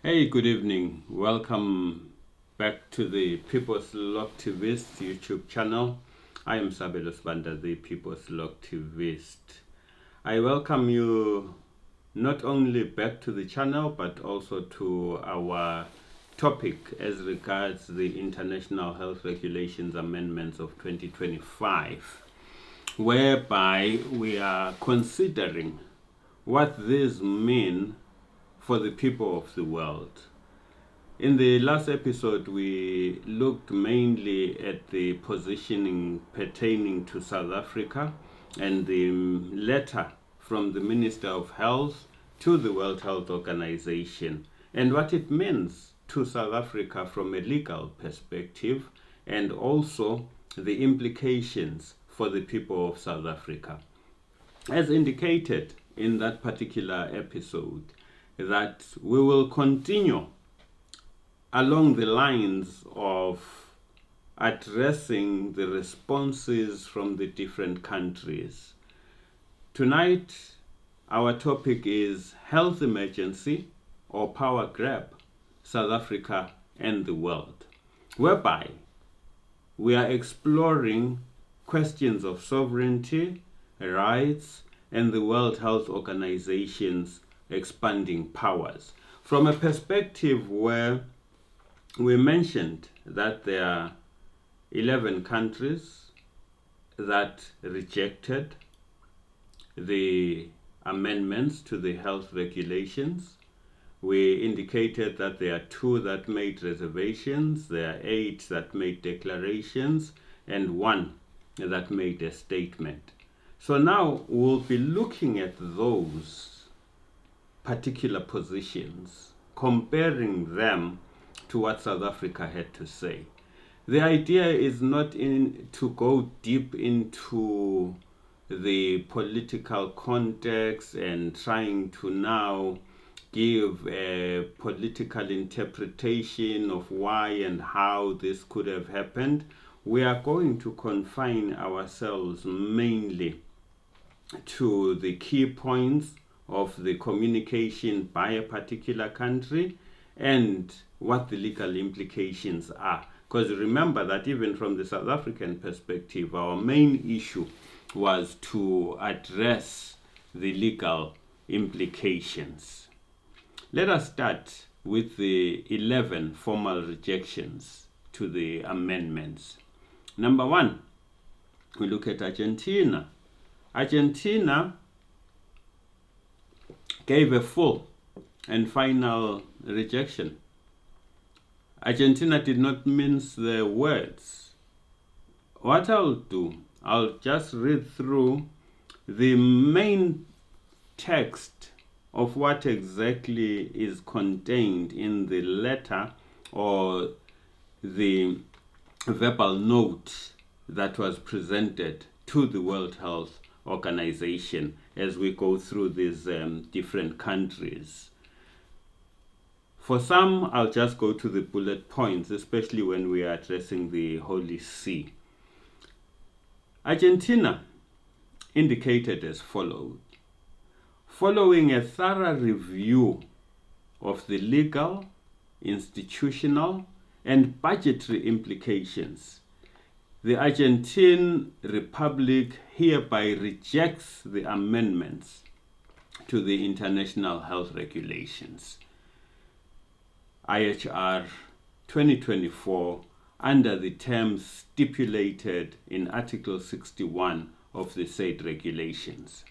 Hey, good evening. Welcome back to the People's Loctivist YouTube channel. I am Sabelo Sbanda, the People's Loctivist. I welcome you not only back to the channel but also to our topic as regards the International Health Regulations Amendments of 2025, whereby we are considering what these mean for the people of the world. In the last episode, we looked mainly at the positioning pertaining to South Africa and the letter from the Minister of Health to the World Health Organization and what it means to South Africa from a legal perspective, and also the implications for the people of South Africa. As indicated in that particular episode, that we will continue along the lines of addressing the responses from the different countries. Tonight, our topic is health emergency or power grab, South Africa and the world, whereby we are exploring questions of sovereignty, rights, and the World Health Organization's expanding powers. From a perspective where we mentioned that there are 11 countries that rejected the amendments to the health regulations. We indicated that there are 2 that made reservations, there are 8 that made declarations, and 1 that made a statement. So now we'll be looking at those particular positions, comparing them to what South Africa had to say. The idea is not to go deep into the political context and trying to now give a political interpretation of why and how this could have happened. We are going to confine ourselves mainly to the key points of the communication by a particular country and what the legal implications are. Because remember that even from the South African perspective, our main issue was to address the legal implications. Let us start with the 11 formal rejections to the amendments. Number 1, we look at Argentina. Argentina gave a full and final rejection. Argentina did not mince their words. What I'll do, I'll just read through the main text of what exactly is contained in the letter or the verbal note that was presented to the World Health Organization as we go through these different countries. For some, I'll just go to the bullet points, especially when we are addressing the Holy See. Argentina indicated as follows: following a thorough review of the legal, institutional, and budgetary implications, the Argentine Republic hereby rejects the amendments to the International Health Regulations, IHR 2024, under the terms stipulated in Article 61 of the said regulations.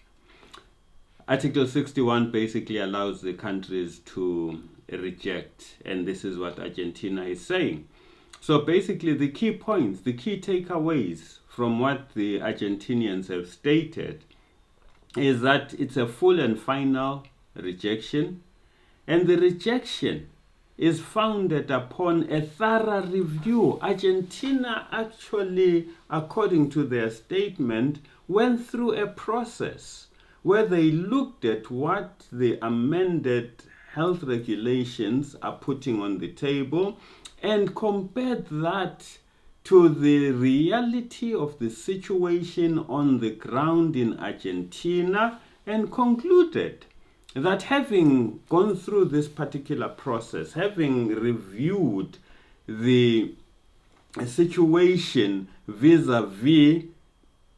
Article 61 basically allows the countries to reject, and this is what Argentina is saying. So basically the key points, the key takeaways from what the Argentinians have stated is that it's a full and final rejection, and the rejection is founded upon a thorough review. Argentina actually, according to their statement, went through a process where they looked at what the amended health regulations are putting on the table and compared that to the reality of the situation on the ground in Argentina and concluded that having gone through this particular process, having reviewed the situation vis-a-vis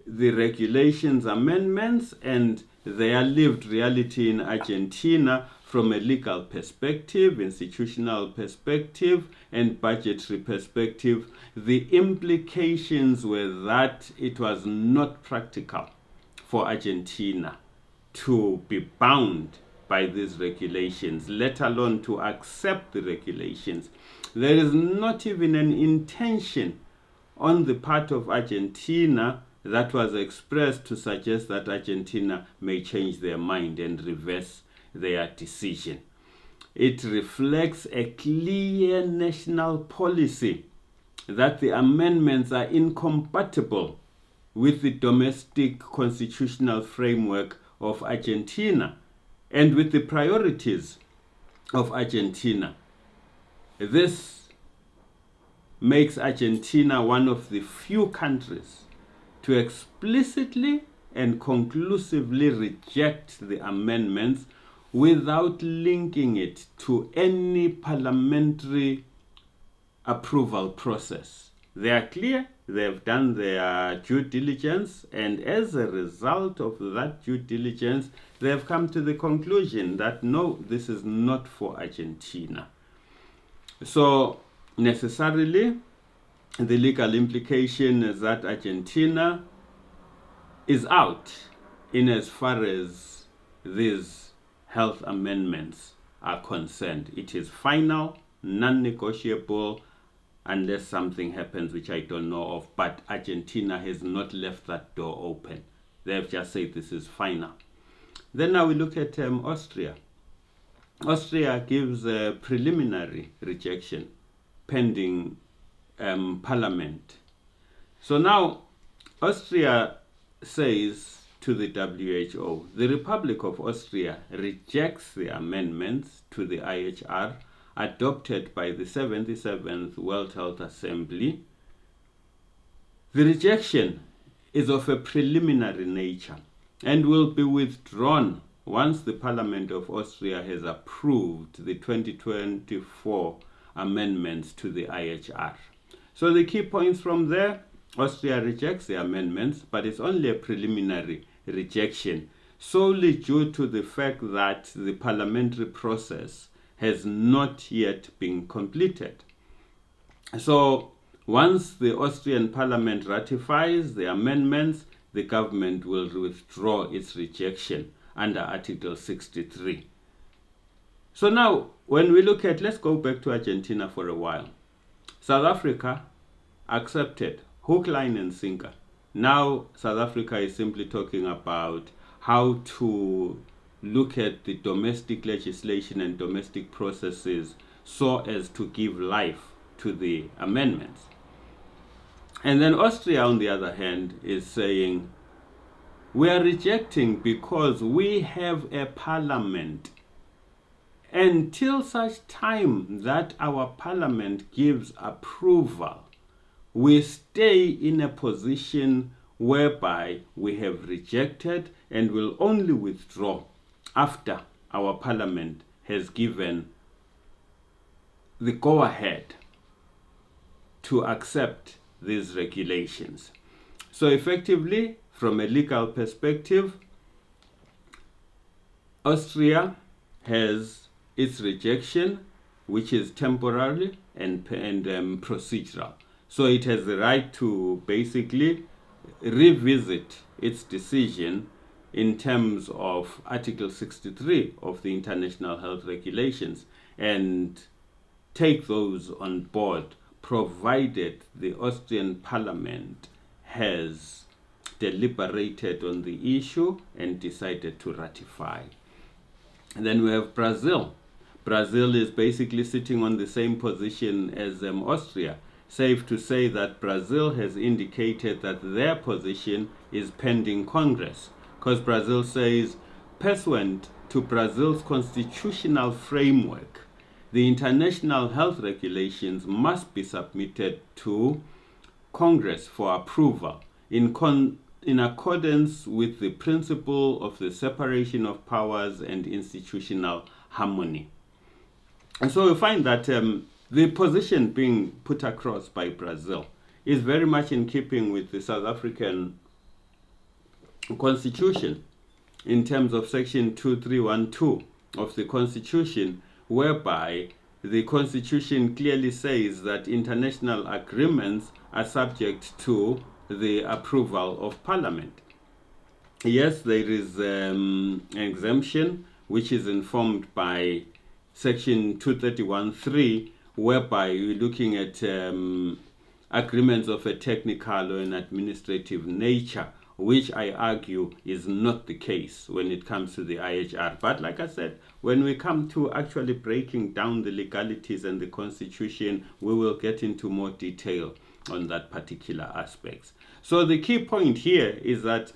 the regulations amendments and their lived reality in Argentina from a legal perspective, institutional perspective, and budgetary perspective, the implications were that it was not practical for Argentina to be bound by these regulations, let alone to accept the regulations. There is not even an intention on the part of Argentina that was expressed to suggest that Argentina may change their mind and reverse their decision. It reflects a clear national policy that the amendments are incompatible with the domestic constitutional framework of Argentina and with the priorities of Argentina. This makes Argentina one of the few countries to explicitly and conclusively reject the amendments without linking it to any parliamentary approval process. They are clear, they have done their due diligence, and as a result of that due diligence, they have come to the conclusion that no, this is not for Argentina. So necessarily, the legal implication is that Argentina is out in as far as these health amendments are concerned. It is final, non-negotiable, unless something happens which I don't know of. But Argentina has not left that door open. They have just said this is final. Then now we look at Austria. Austria gives a preliminary rejection pending parliament. So now Austria says to the WHO, the Republic of Austria rejects the amendments to the IHR adopted by the 77th World Health Assembly. The rejection is of a preliminary nature and will be withdrawn once the Parliament of Austria has approved the 2024 amendments to the IHR. So the key points from there: Austria rejects the amendments, but it's only a preliminary rejection, solely due to the fact that the parliamentary process has not yet been completed. So once the Austrian parliament ratifies the amendments, the government will withdraw its rejection under Article 63. So now, when we look at, let's go back to Argentina for a while. South Africa accepted, hook, line, and sinker. Now, South Africa is simply talking about how to look at the domestic legislation and domestic processes so as to give life to the amendments. And then Austria, on the other hand, is saying, we are rejecting because we have a parliament. Until such time that our parliament gives approval, we stay in a position whereby we have rejected and will only withdraw after our parliament has given the go-ahead to accept these regulations. So effectively, from a legal perspective, Austria has its rejection, which is temporary and procedural. So it has the right to basically revisit its decision in terms of Article 63 of the International Health Regulations and take those on board, provided the Austrian Parliament has deliberated on the issue and decided to ratify. And then we have Brazil. Brazil is basically sitting on the same position as Austria. Safe to say that Brazil has indicated that their position is pending Congress, because Brazil says, pursuant to Brazil's constitutional framework, the international health regulations must be submitted to Congress for approval in in accordance with the principle of the separation of powers and institutional harmony. And so we find that the position being put across by Brazil is very much in keeping with the South African Constitution in terms of Section 2312 of the Constitution, whereby the Constitution clearly says that international agreements are subject to the approval of Parliament. Yes, there is an exemption which is informed by Section 231.3, whereby you're looking at agreements of a technical or an administrative nature, which I argue is not the case when it comes to the IHR. But like I said, when we come to actually breaking down the legalities and the Constitution, we will get into more detail on that particular aspects. So the key point here is that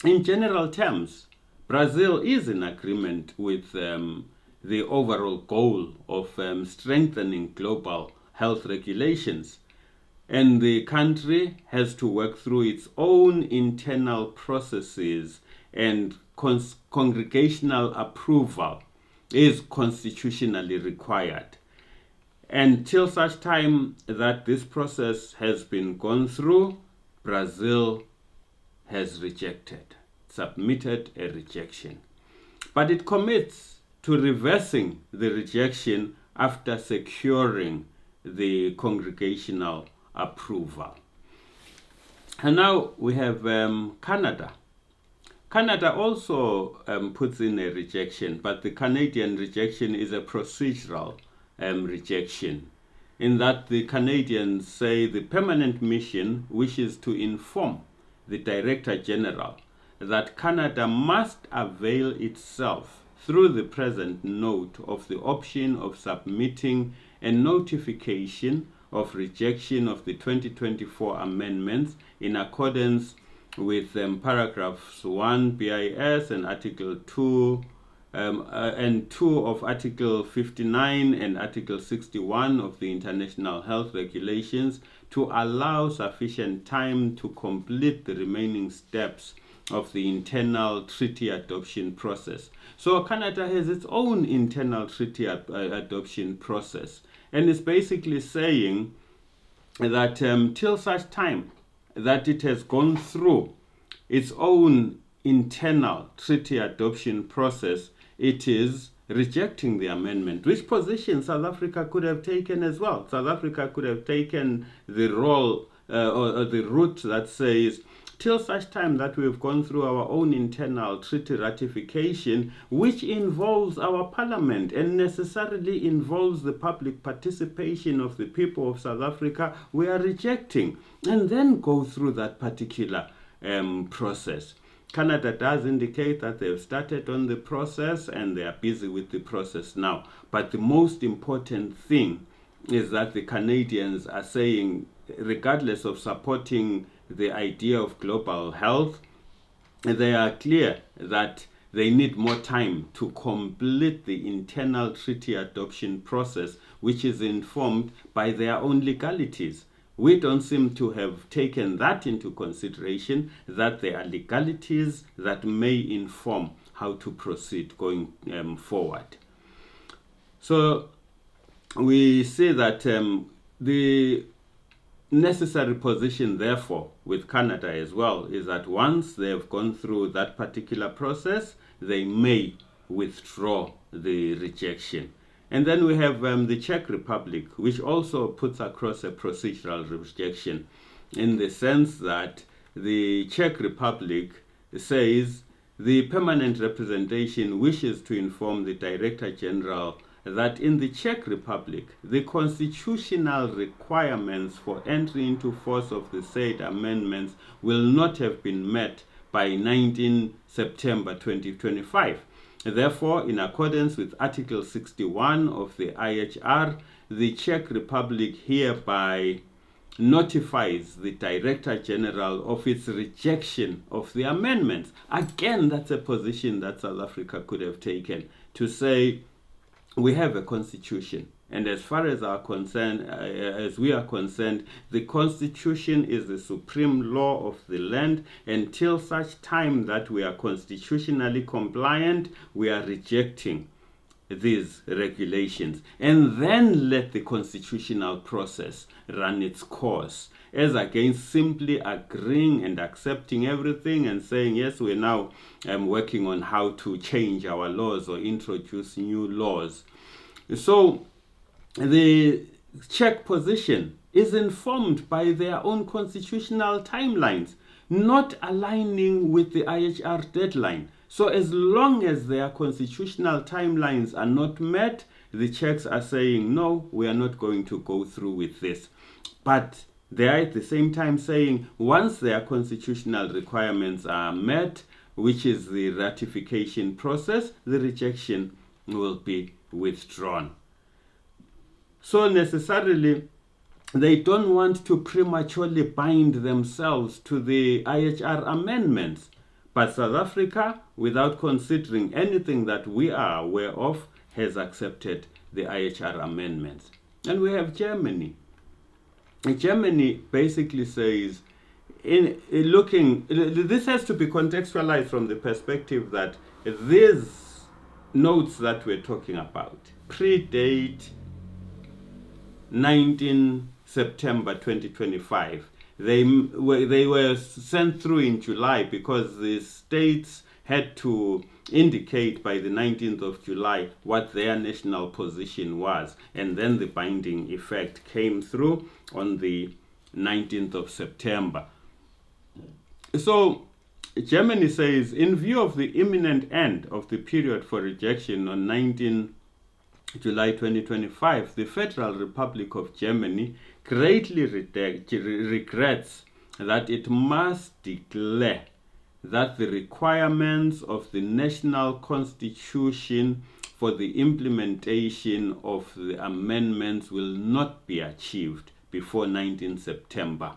in general terms, Brazil is in agreement with the overall goal of strengthening global health regulations. And the country has to work through its own internal processes, and congregational approval is constitutionally required. Until such time that this process has been gone through, Brazil has submitted a rejection. But it commits to reversing the rejection after securing the congregational approval. And now we have Canada. Canada also puts in a rejection, but the Canadian rejection is a procedural rejection, in that the Canadians say the permanent mission wishes to inform the Director General that Canada must avail itself through the present note of the option of submitting a notification of rejection of the 2024 amendments in accordance with paragraphs 1 BIS and Article 2 and 2 of Article 59 and Article 61 of the International Health Regulations, to allow sufficient time to complete the remaining steps of the internal treaty adoption process. So Canada has its own internal treaty adoption process, and is basically saying that till such time that it has gone through its own internal treaty adoption process, it is rejecting the amendment, which position South Africa could have taken as well. South Africa could have taken the role or the route that says, till such time that we've gone through our own internal treaty ratification, which involves our parliament and necessarily involves the public participation of the people of South Africa, we are rejecting, and then go through that particular process. Canada does indicate that they've started on the process and they are busy with the process now. But the most important thing is that the Canadians are saying, regardless of supporting the idea of global health, they are clear that they need more time to complete the internal treaty adoption process, which is informed by their own legalities. We don't seem to have taken that into consideration, that there are legalities that may inform how to proceed going forward. So we see that the necessary position, therefore, with Canada as well, is that once they have gone through that particular process, they may withdraw the rejection. And then we have the Czech Republic, which also puts across a procedural rejection, in the sense that the Czech Republic says the permanent representation wishes to inform the Director General that in the Czech Republic, the constitutional requirements for entry into force of the said amendments will not have been met by 19 September 2025. Therefore, in accordance with Article 61 of the IHR, the Czech Republic hereby notifies the Director General of its rejection of the amendments. Again, that's a position that South Africa could have taken, to say, we have a constitution, And as far as as we are concerned, the Constitution is the supreme law of the land. Until such time that we are constitutionally compliant, we are rejecting these regulations, and then let the constitutional process run its course, as against simply agreeing and accepting everything and saying, yes, we're now working on how to change our laws or introduce new laws. So the Czech position is informed by their own constitutional timelines, not aligning with the IHR deadline. So as long as their constitutional timelines are not met, the Czechs are saying, no, we are not going to go through with this. But they are at the same time saying, once their constitutional requirements are met, which is the ratification process, the rejection will be withdrawn. So necessarily, they don't want to prematurely bind themselves to the IHR amendments. But South Africa, without considering anything that we are aware of, has accepted the IHR amendments. And we have Germany. Germany basically says, this has to be contextualized from the perspective that these notes that we're talking about predate 19 September 2025. They were sent through in July because the states had to indicate by the 19th of July what their national position was. And then the binding effect came through on the 19th of September. So Germany says, in view of the imminent end of the period for rejection on 19 July 2025, the Federal Republic of Germany greatly regrets that it must declare that the requirements of the national constitution for the implementation of the amendments will not be achieved before 19 September.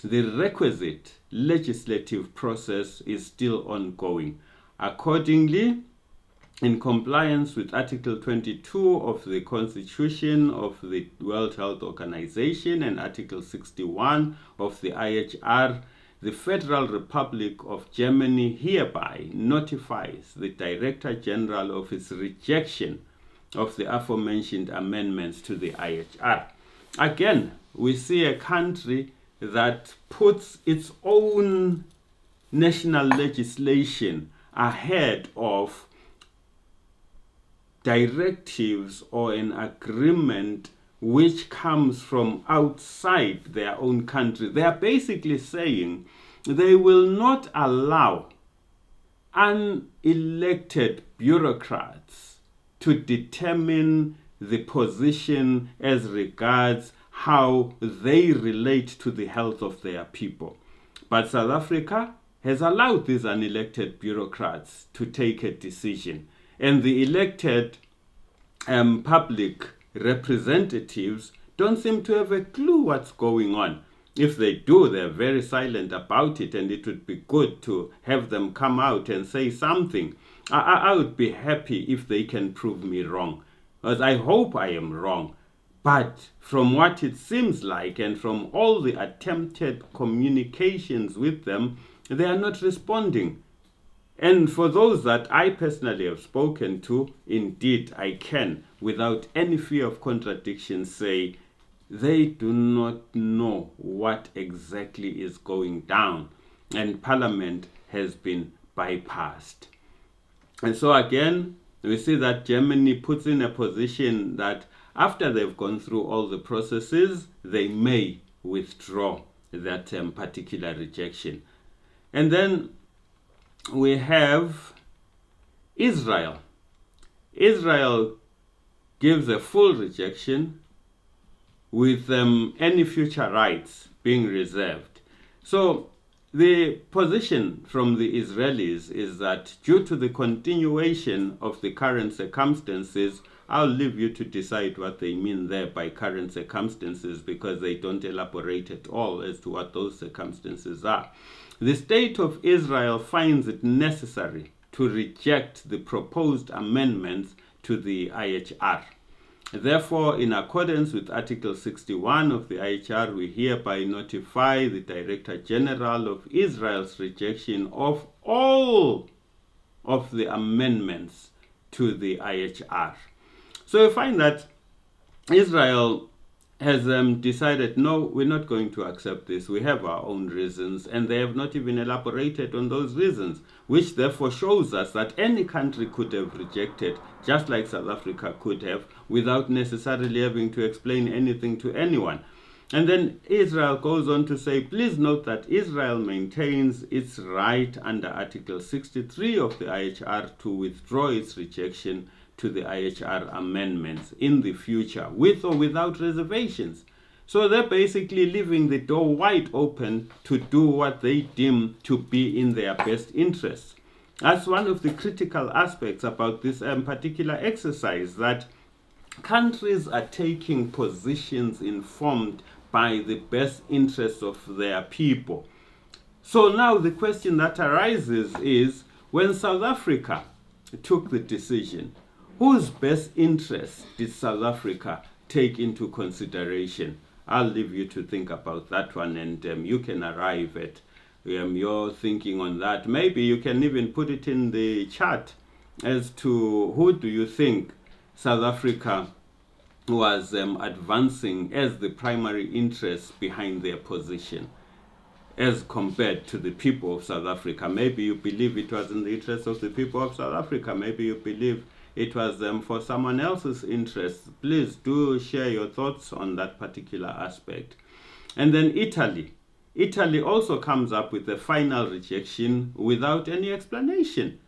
The requisite legislative process is still ongoing. Accordingly, in compliance with Article 22 of the Constitution of the World Health Organization and Article 61 of the IHR, the Federal Republic of Germany hereby notifies the Director General of its rejection of the aforementioned amendments to the IHR. Again, we see a country that puts its own national legislation ahead of directives or an agreement which comes from outside their own country. They are basically saying they will not allow unelected bureaucrats to determine the position as regards how they relate to the health of their people. But South Africa has allowed these unelected bureaucrats to take a decision. And the elected public representatives don't seem to have a clue what's going on. If they do, they're very silent about it, and it would be good to have them come out and say something. I would be happy if they can prove me wrong, because I hope I am wrong. But from what it seems like, and from all the attempted communications with them, they are not responding. And for those that I personally have spoken to, indeed I can, without any fear of contradiction, say they do not know what exactly is going down, and Parliament has been bypassed. And so again, we see that Germany puts in a position that after they've gone through all the processes, they may withdraw that particular rejection. And then we have Israel. Israel gives a full rejection with any future rights being reserved. So the position from the Israelis is that due to the continuation of the current circumstances, I'll leave you to decide what they mean there by current circumstances, because they don't elaborate at all as to what those circumstances are. The State of Israel finds it necessary to reject the proposed amendments to the IHR. Therefore, in accordance with Article 61 of the IHR, we hereby notify the Director General of Israel's rejection of all of the amendments to the IHR. So you find that Israel has decided, no, we're not going to accept this. We have our own reasons, and they have not even elaborated on those reasons, which therefore shows us that any country could have rejected, just like South Africa could have, without necessarily having to explain anything to anyone. And then Israel goes on to say, please note that Israel maintains its right under Article 63 of the IHR to withdraw its rejection to the IHR amendments in the future, with or without reservations. So they're basically leaving the door wide open to do what they deem to be in their best interests. That's one of the critical aspects about this particular exercise, that countries are taking positions informed by the best interests of their people. So now the question that arises is, when South Africa took the decision, whose best interests did South Africa take into consideration? I'll leave you to think about that one, and you can arrive at your thinking on that. Maybe you can even put it in the chat as to who do you think South Africa was advancing as the primary interest behind their position as compared to the people of South Africa. Maybe you believe it was in the interest of the people of South Africa. Maybe you believe it was for someone else's interest. Please do share your thoughts on that particular aspect. And then Italy. Italy also comes up with a final rejection without any explanation.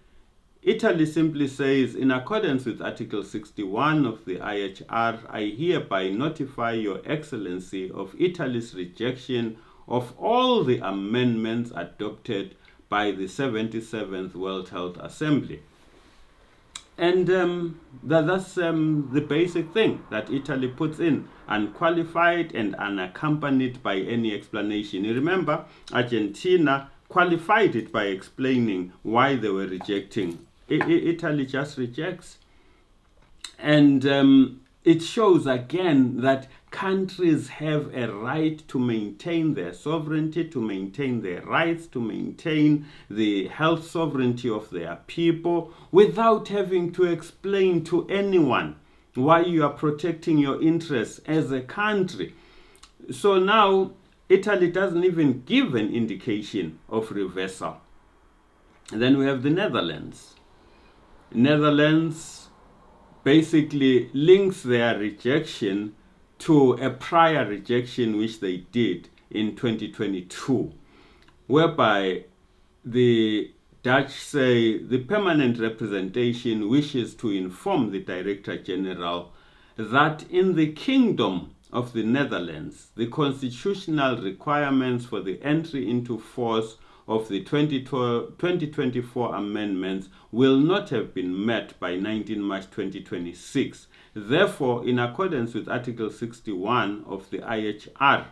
Italy simply says, in accordance with Article 61 of the IHR, I hereby notify Your Excellency of Italy's rejection of all the amendments adopted by the 77th World Health Assembly. And that's the basic thing that Italy puts in, unqualified and unaccompanied by any explanation. You remember, Argentina qualified it by explaining why they were rejecting. Italy just rejects. And it shows again that countries have a right to maintain their sovereignty, to maintain their rights, to maintain the health sovereignty of their people without having to explain to anyone why you are protecting your interests as a country. So now Italy doesn't even give an indication of reversal. And then we have the Netherlands. Netherlands basically links their rejection to a prior rejection which they did in 2022, whereby the Dutch say the permanent representation wishes to inform the Director General that in the Kingdom of the Netherlands, the constitutional requirements for the entry into force of the 2024 amendments will not have been met by 19 March 2026. Therefore, in accordance with Article 61 of the IHR,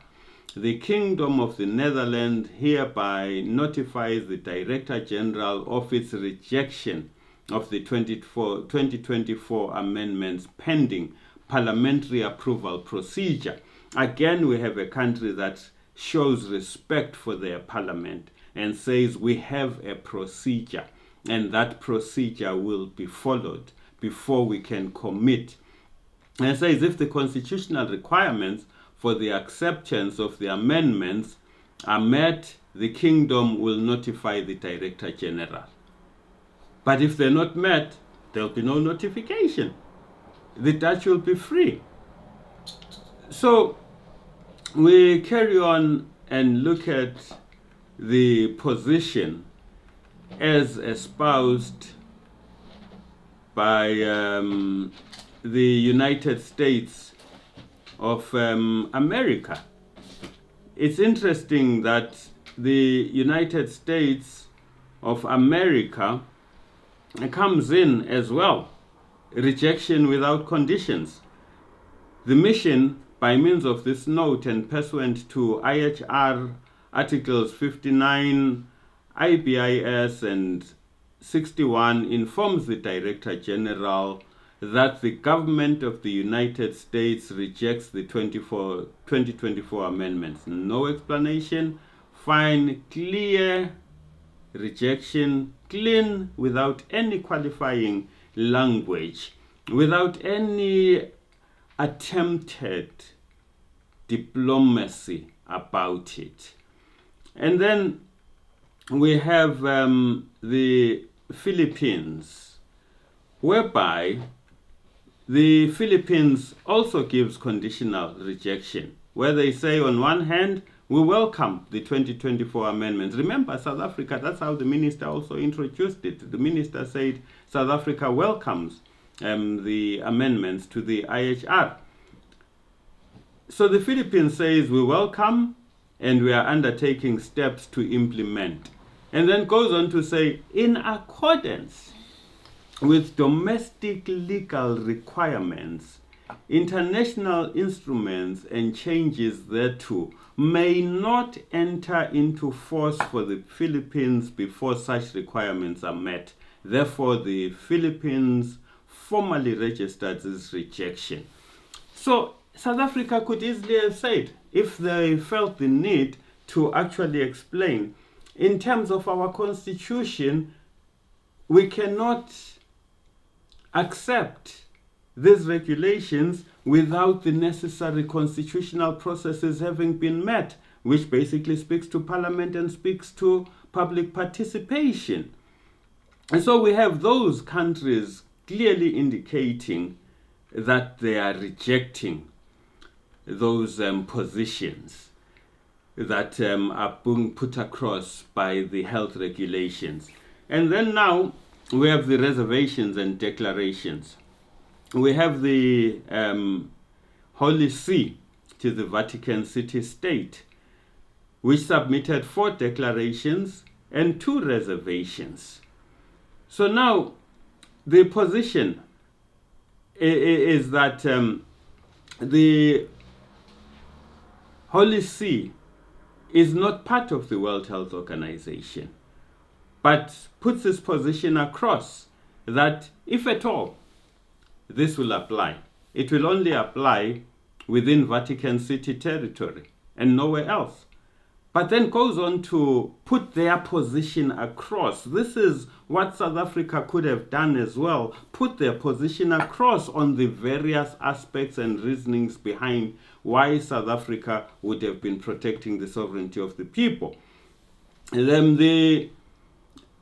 the Kingdom of the Netherlands hereby notifies the Director General of its rejection of the 2024 amendments pending parliamentary approval procedure. Again, we have a country that shows respect for their parliament and says we have a procedure, and that procedure will be followed before we can commit. And it says if the constitutional requirements for the acceptance of the amendments are met, the Kingdom will notify the Director General. But if they're not met, there'll be no notification. The Dutch will be free. So we carry on and look at the position as espoused by the United States of America. It's interesting that the United States of America comes in as well. Rejection without conditions. The mission, by means of this note and pursuant to IHR Articles 59, IBIS, and 61, informs the Director General that the government of the United States rejects the 2024 amendments. No explanation, fine, clear rejection, clean, without any qualifying language, without any attempted diplomacy about it. And then we have the Philippines, whereby the Philippines also gives conditional rejection, where they say on one hand, we welcome the 2024 amendments. Remember, South Africa, that's how the minister also introduced it. The minister said South Africa welcomes the amendments to the IHR. So the Philippines says we welcome and we are undertaking steps to implement. And then goes on to say, in accordance with domestic legal requirements, international instruments and changes thereto may not enter into force for the Philippines before such requirements are met. Therefore, the Philippines formally registered this rejection. So South Africa could easily have said, if they felt the need to actually explain, in terms of our constitution, we cannot accept these regulations without the necessary constitutional processes having been met, which basically speaks to Parliament and speaks to public participation. And so we have those countries clearly indicating that they are rejecting those positions that are being put across by the health regulations. And then now we have the reservations and declarations. We have the Holy See to the Vatican City State, which submitted 4 declarations and 2 reservations. So now the position is that the Holy See is not part of the World Health Organization, but puts this position across that if at all this will apply, it will only apply within Vatican City territory and nowhere else. But then goes on to put their position across. This is what South Africa could have done as well, put their position across on the various aspects and reasonings behind why South Africa would have been protecting the sovereignty of the people. And then the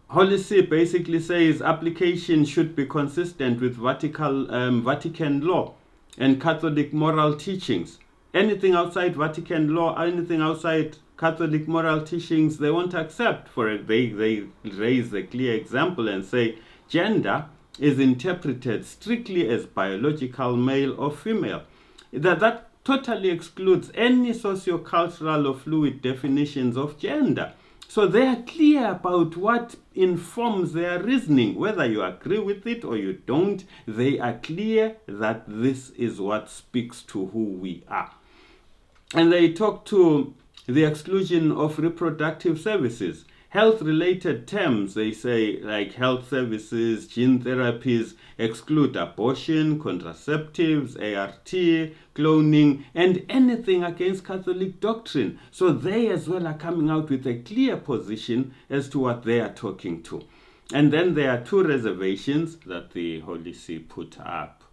Holy See basically says application should be consistent with Vatican law and Catholic moral teachings. Anything outside Vatican law, anything outside Catholic moral teachings, they won't accept. For it, they raise a clear example and say gender is interpreted strictly as biological male or female. That totally excludes any socio-cultural or fluid definitions of gender. So they are clear about what informs their reasoning. Whether you agree with it or you don't, they are clear that this is what speaks to who we are. And they talk to the exclusion of reproductive services. Health-related terms, they say, like health services, gene therapies, exclude abortion, contraceptives, ART, cloning, and anything against Catholic doctrine. So they as well are coming out with a clear position as to what they are talking to. And then there are 2 reservations that the Holy See put up,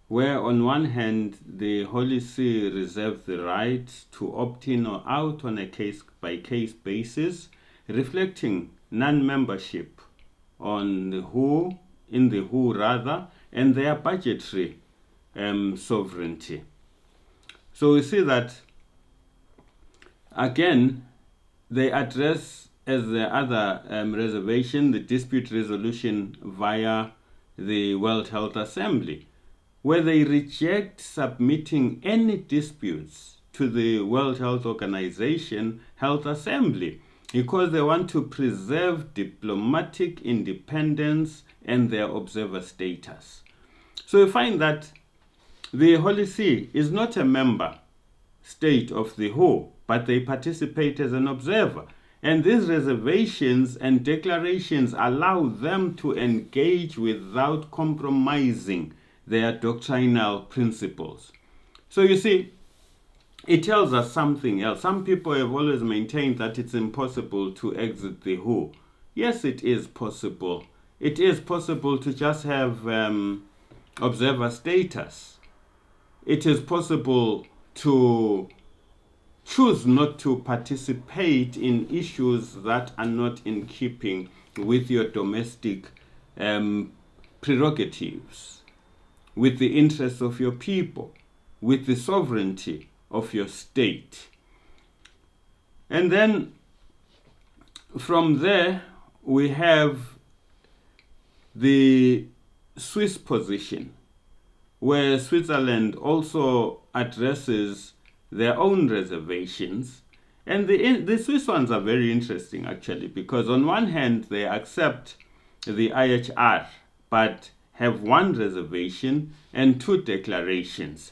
where on one hand, the Holy See reserves the right to opt in or out on a case-by-case basis, reflecting non-membership on the WHO, in the WHO rather, and their budgetary sovereignty. So we see that, again, they address as the other reservation, the dispute resolution via the World Health Assembly, where they reject submitting any disputes to the World Health Organization Health Assembly, because they want to preserve diplomatic independence and their observer status. So you find that the Holy See is not a member state of the WHO, but they participate as an observer. And these reservations and declarations allow them to engage without compromising their doctrinal principles. So you see, it tells us something else. Some people have always maintained that it's impossible to exit the WHO. Yes, it is possible. It is possible to just have observer status. It is possible to choose not to participate in issues that are not in keeping with your domestic prerogatives, with the interests of your people, with the sovereignty of your state. And then from there we have the Swiss position, where Switzerland also addresses their own reservations. And the Swiss ones are very interesting, actually, because on one hand they accept the IHR but have one reservation and two declarations,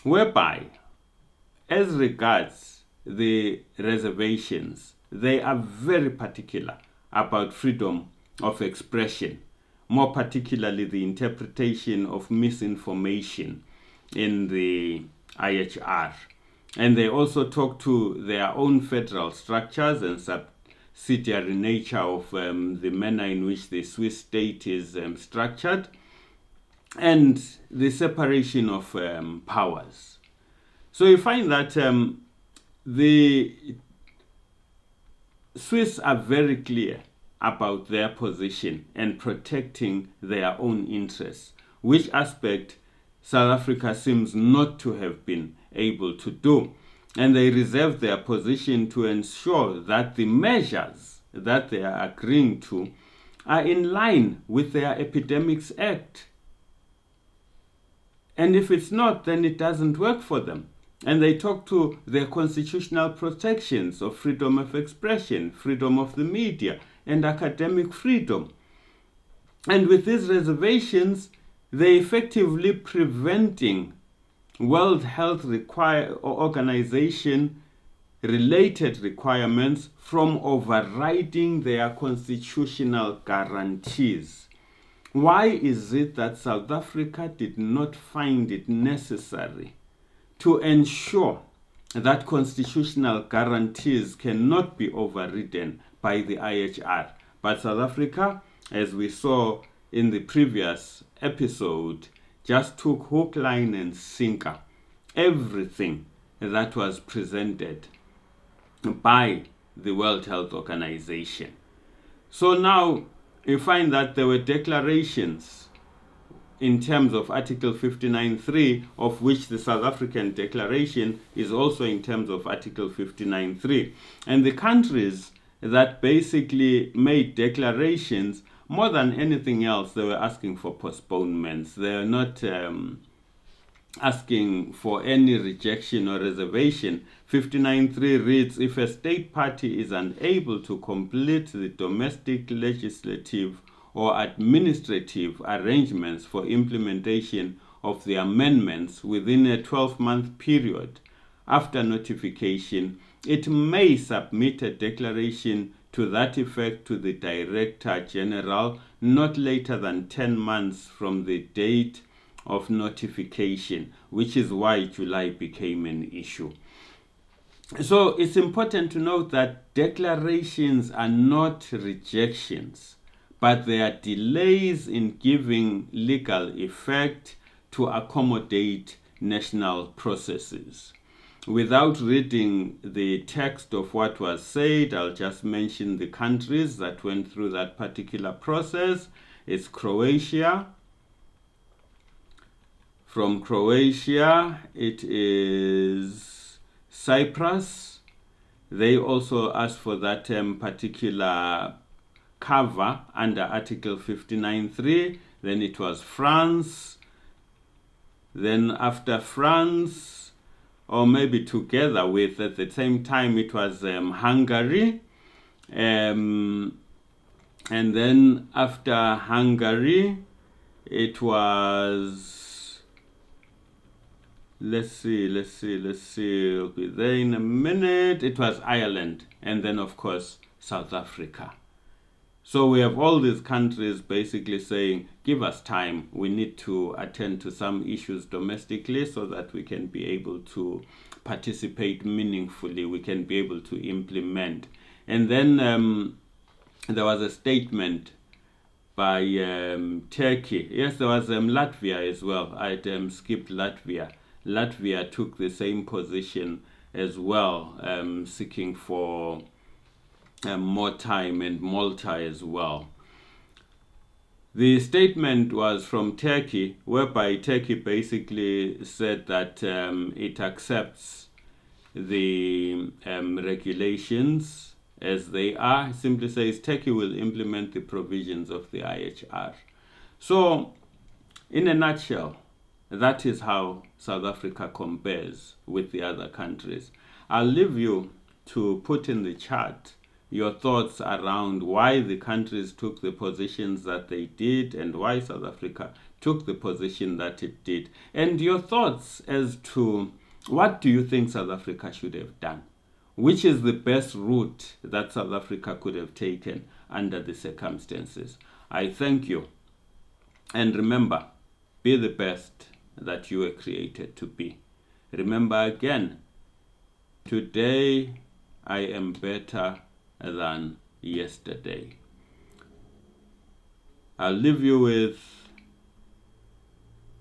whereby as regards the reservations, they are very particular about freedom of expression, more particularly the interpretation of misinformation in the IHR. And they also talk to their own federal structures and subsidiary nature of the manner in which the Swiss state is structured, and the separation of powers. So you find that the Swiss are very clear about their position and protecting their own interests, which aspect South Africa seems not to have been able to do. And they reserve their position to ensure that the measures that they are agreeing to are in line with their Epidemics Act. And if it's not, then it doesn't work for them. And they talk to their constitutional protections of freedom of expression, freedom of the media, and academic freedom. And with these reservations, they're effectively preventing World Health Organization related requirements from overriding their constitutional guarantees. Why is it that South Africa did not find it necessary to ensure that constitutional guarantees cannot be overridden by the IHR? But South Africa, as we saw in the previous episode, just took hook, line, and sinker everything that was presented by the World Health Organization. So now you find that there were declarations in terms of Article 59.3, of which the South African declaration is also in terms of Article 59.3. And the countries that basically made declarations, more than anything else, they were asking for postponements. They are not asking for any rejection or reservation. 59.3 reads, if a state party is unable to complete the domestic, legislative, or administrative arrangements for implementation of the amendments within a 12-month period after notification, it may submit a declaration to that effect to the Director General not later than 10 months from the date of notification, which is why July became an issue. So it's important to note that declarations are not rejections, but they are delays in giving legal effect to accommodate national processes. Without reading the text of what was said, I'll just mention the countries that went through that particular process. It's Croatia. From Croatia, it is Cyprus. They also asked for that particular cover under Article 59.3. Then it was France. Then after France, or maybe together with, at the same time, it was Hungary. And then after Hungary, it was, let's see, okay, there in a minute, it was Ireland. And then, of course, South Africa. So we have all these countries basically saying, give us time. We need to attend to some issues domestically so that we can be able to participate meaningfully. We can be able to implement. And then there was a statement by Turkey. Yes, there was Latvia as well. I'd skipped Latvia. Latvia took the same position as well, seeking for more time, and Malta as well. The statement was from Turkey, whereby Turkey basically said that it accepts the regulations as they are. It simply says Turkey will implement the provisions of the IHR. So, in a nutshell, that is how South Africa compares with the other countries. I'll leave you to put in the chat your thoughts around why the countries took the positions that they did and why South Africa took the position that it did. And your thoughts as to what do you think South Africa should have done? Which is the best route that South Africa could have taken under the circumstances? I thank you. And remember, be the best that you were created to be. Remember again, today I am better than yesterday. I'll leave you with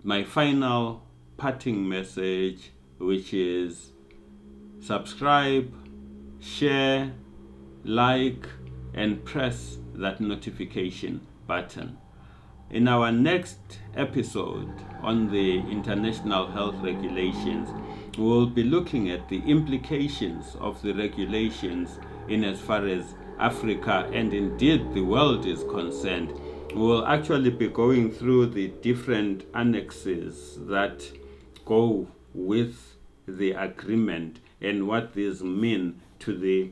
my final parting message, which is subscribe, share, like, and press that notification button. In our next episode on the international health regulations, we'll be looking at the implications of the regulations in as far as Africa and indeed the world is concerned. We'll actually be going through the different annexes that go with the agreement and what these mean to the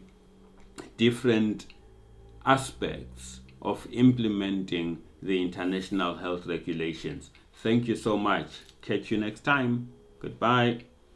different aspects of implementing the international health regulations. Thank you so much. Catch you next time. Goodbye.